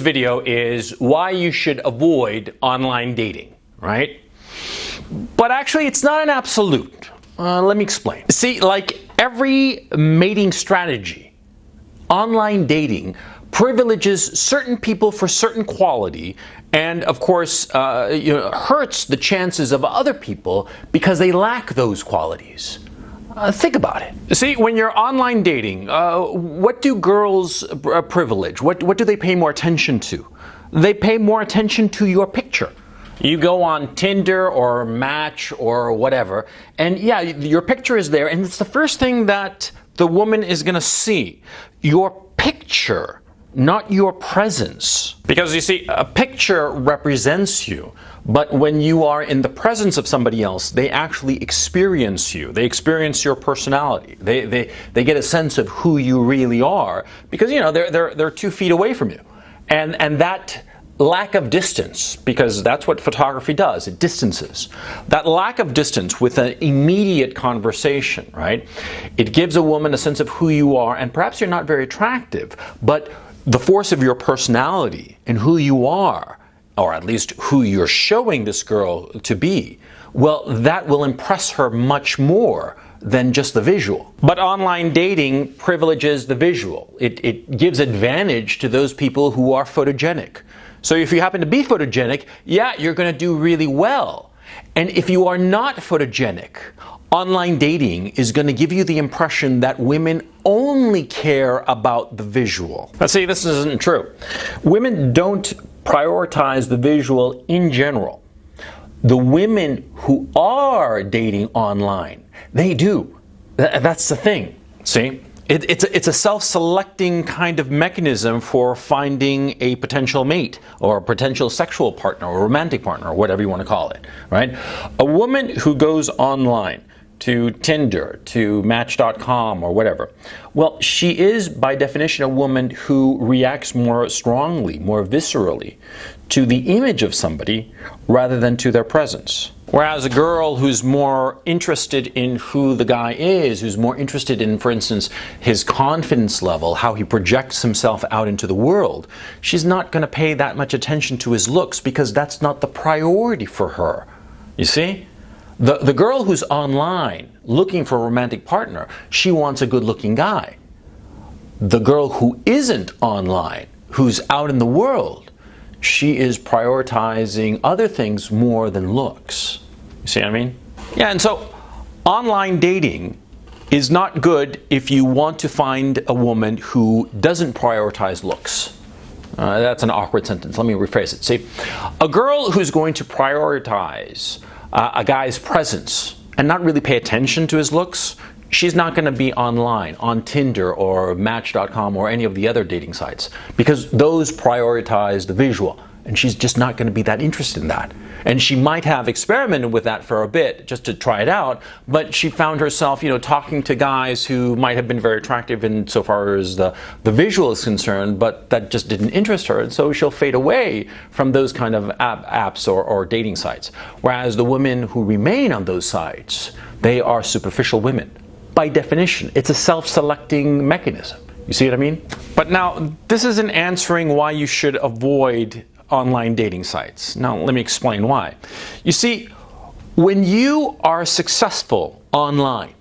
Video is why you should avoid online dating, right? But actually, it's not an absolute. Let me explain. See, like every mating strategy, online dating privileges certain people for certain quality, and of course, hurts the chances of other people because they lack those qualities. Think about it. See, when you're online dating, what do girls privilege? What do they pay more attention to? They pay more attention to your picture. You go on Tinder or Match or whatever, and yeah, your picture is there, and it's the first thing that the woman is going to see. Your picture, not your presence. Because you see, a picture represents you, but when you are in the presence of somebody else, they actually experience you. They experience your personality. They get a sense of who you really are, because they're 2 feet away from you, and that lack of distance, because that's what photography does, it distances. That lack of distance with an immediate conversation, right? It gives a woman a sense of who you are, and perhaps you're not very attractive, but the force of your personality and who you are, or at least who you're showing this girl to be, well, that will impress her much more than just the visual. But online dating privileges the visual. It gives advantage to those people who are photogenic. So if you happen to be photogenic, yeah, you're going to do really well. And if you are not photogenic, online dating is going to give you the impression that women only care about the visual. Now see, this isn't true. Women don't prioritize the visual in general. The women who are dating online, they do. That's the thing, see? It's a self-selecting kind of mechanism for finding a potential mate or a potential sexual partner or romantic partner or whatever you want to call it, right? A woman who goes online to Tinder, to Match.com or whatever, well, she is by definition a woman who reacts more strongly, more viscerally to the image of somebody rather than to their presence. Whereas a girl who's more interested in who the guy is, who's more interested in, for instance, his confidence level, how he projects himself out into the world, she's not going to pay that much attention to his looks because that's not the priority for her. You see? The girl who's online looking for a romantic partner, she wants a good-looking guy. The girl who isn't online, who's out in the world, she is prioritizing other things more than looks. You see what I mean? Yeah, and so online dating is not good if you want to find a woman who doesn't prioritize looks. That's an awkward sentence. Let me rephrase it. See, a girl who's going to prioritize a guy's presence and not really pay attention to his looks, she's not going to be online, on Tinder or Match.com or any of the other dating sites, because those prioritize the visual, and she's just not going to be that interested in that. And she might have experimented with that for a bit just to try it out, but she found herself, talking to guys who might have been very attractive insofar as the visual is concerned, but that just didn't interest her, and so she'll fade away from those kind of apps or dating sites. Whereas the women who remain on those sites, they are superficial women. By definition, it's a self-selecting mechanism. You see what I mean? But now, this isn't answering why you should avoid online dating sites. Now, let me explain why. You see, when you are successful online,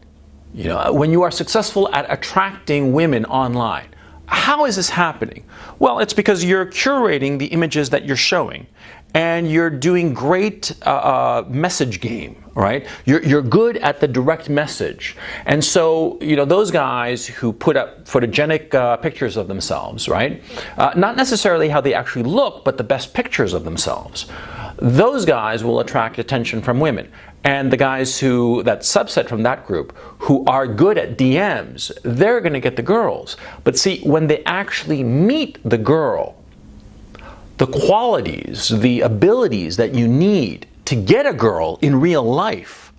when you are successful at attracting women online, how is this happening? Well, it's because you're curating the images that you're showing, and you're doing great message game, right? You're good at the direct message. And so, those guys who put up photogenic pictures of themselves, right? Not necessarily how they actually look, but the best pictures of themselves. Those guys will attract attention from women. And the guys that subset from that group, who are good at DMs, they're going to get the girls. But see, when they actually meet the girl, the qualities, the abilities that you need to get a girl in real life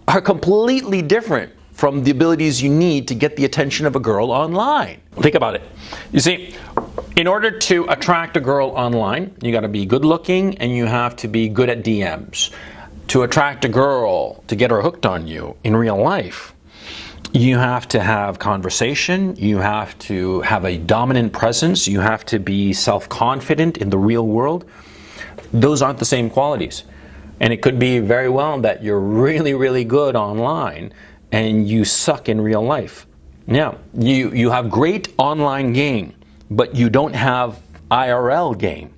are completely different from the abilities you need to get the attention of a girl online. Think about it. You see, in order to attract a girl online, you got to be good looking and you have to be good at DMs. To attract a girl, to get her hooked on you in real life, You have to have conversation, you have to have a dominant presence, you have to be self-confident in the real world. Those aren't the same qualities. And it could be very well that you're really, really good online and you suck in real life. Now, you have great online game, but you don't have IRL game.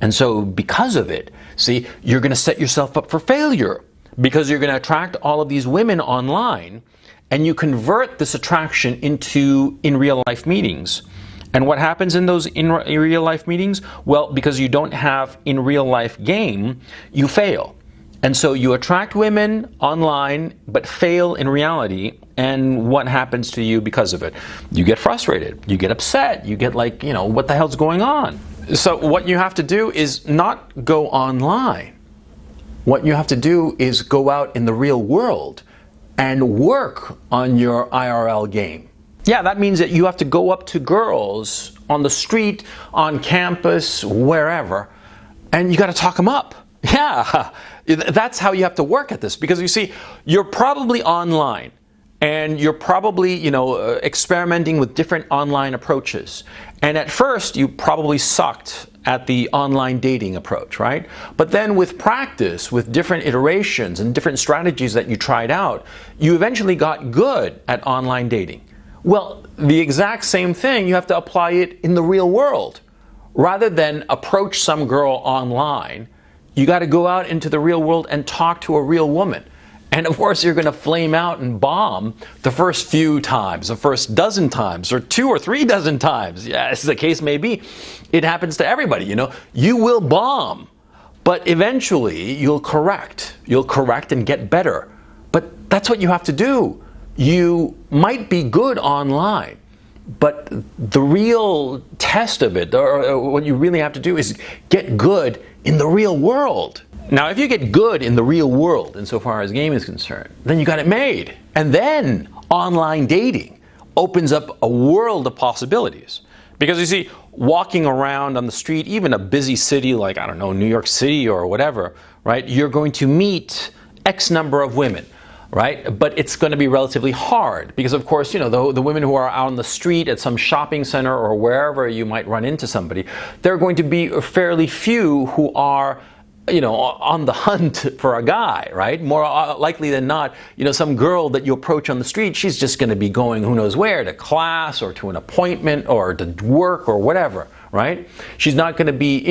And so because of it, see, you're going to set yourself up for failure because you're going to attract all of these women online and you convert this attraction into in real life meetings. And what happens in those in real life meetings? Well, because you don't have in real life game, you fail. And so you attract women online, but fail in reality. And what happens to you because of it? You get frustrated, you get upset, you get like, what the hell's going on? So what you have to do is not go online. What you have to do is go out in the real world and work on your IRL game. Yeah, that means that you have to go up to girls on the street, on campus, wherever, and you got to talk them up. Yeah, that's how you have to work at this, because you see, you're probably online and you're probably, experimenting with different online approaches. And at first, you probably sucked at the online dating approach, right? But then with practice, with different iterations and different strategies that you tried out, you eventually got good at online dating. Well, the exact same thing, you have to apply it in the real world. Rather than approach some girl online, you got to go out into the real world and talk to a real woman. And of course, you're going to flame out and bomb the first few times, the first dozen times, or 2 or 3 dozen times. Yeah, as the case may be. It happens to everybody, You will bomb, but eventually you'll correct. You'll correct and get better. But that's what you have to do. You might be good online, but the real test of it, or what you really have to do, is get good in the real world. Now, if you get good in the real world, insofar as game is concerned, then you got it made. And then online dating opens up a world of possibilities. Because you see, walking around on the street, even a busy city like, I don't know, New York City or whatever, right? You're going to meet X number of women, right? But it's going to be relatively hard because, of course, the women who are out on the street at some shopping center or wherever you might run into somebody, there are going to be fairly few who are on the hunt for a guy, right? More likely than not, some girl that you approach on the street, she's just going to be going who knows where, to class or to an appointment or to work or whatever, right? She's not going to be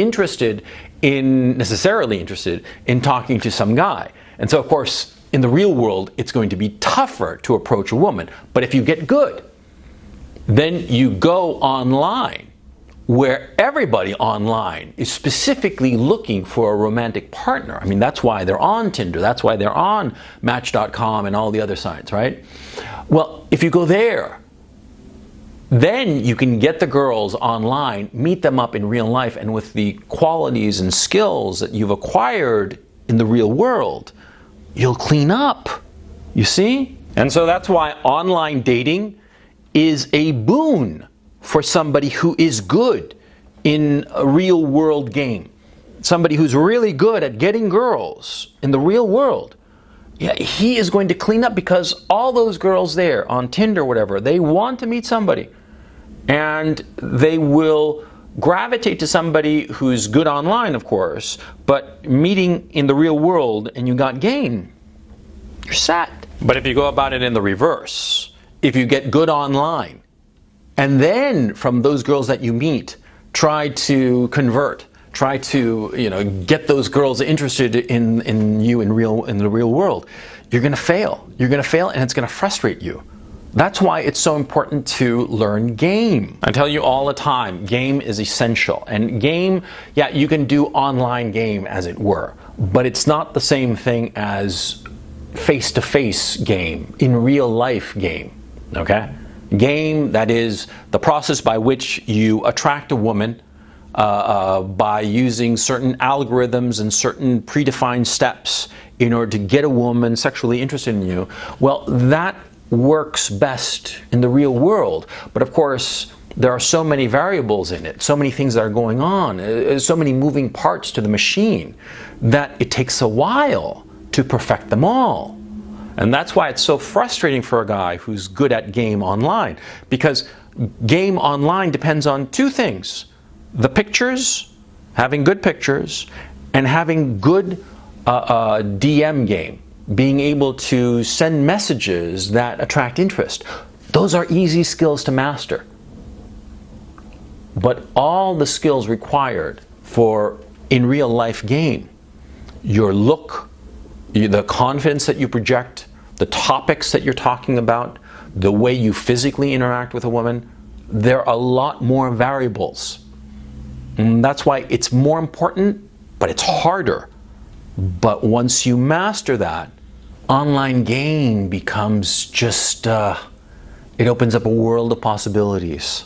necessarily interested in talking to some guy. And so, of course, in the real world, it's going to be tougher to approach a woman. But if you get good, then you go online, where everybody online is specifically looking for a romantic partner. I mean, that's why they're on Tinder, that's why they're on Match.com and all the other sites, right? Well, if you go there, then you can get the girls online, meet them up in real life, and with the qualities and skills that you've acquired in the real world, you'll clean up, you see? And so that's why online dating is a boon for somebody who is good in a real world game. Somebody who's really good at getting girls in the real world. Yeah, he is going to clean up because all those girls there on Tinder, whatever, they want to meet somebody. And they will gravitate to somebody who's good online, of course, but meeting in the real world and you got game, you're set. But if you go about it in the reverse, if you get good online, and then from those girls that you meet, try to convert, try to get those girls interested in you in the real world, you're going to fail. You're going to fail, and it's going to frustrate you. That's why it's so important to learn game. I tell you all the time, game is essential. And game, yeah, you can do online game, as it were, but it's not the same thing as face-to-face game, in real life game, okay? Game, that is the process by which you attract a woman by using certain algorithms and certain predefined steps in order to get a woman sexually interested in you. Well, that works best in the real world. But of course, there are so many variables in it, so many things that are going on, so many moving parts to the machine that it takes a while to perfect them all. And that's why it's so frustrating for a guy who's good at game online, because game online depends on two things: the pictures, having good pictures, and having good DM game, being able to send messages that attract interest. Those are easy skills to master. But all the skills required for in real life game, your look, the confidence that you project, the topics that you're talking about, the way you physically interact with a woman, there are a lot more variables. And that's why it's more important, but it's harder. But once you master that, online game becomes just, it opens up a world of possibilities.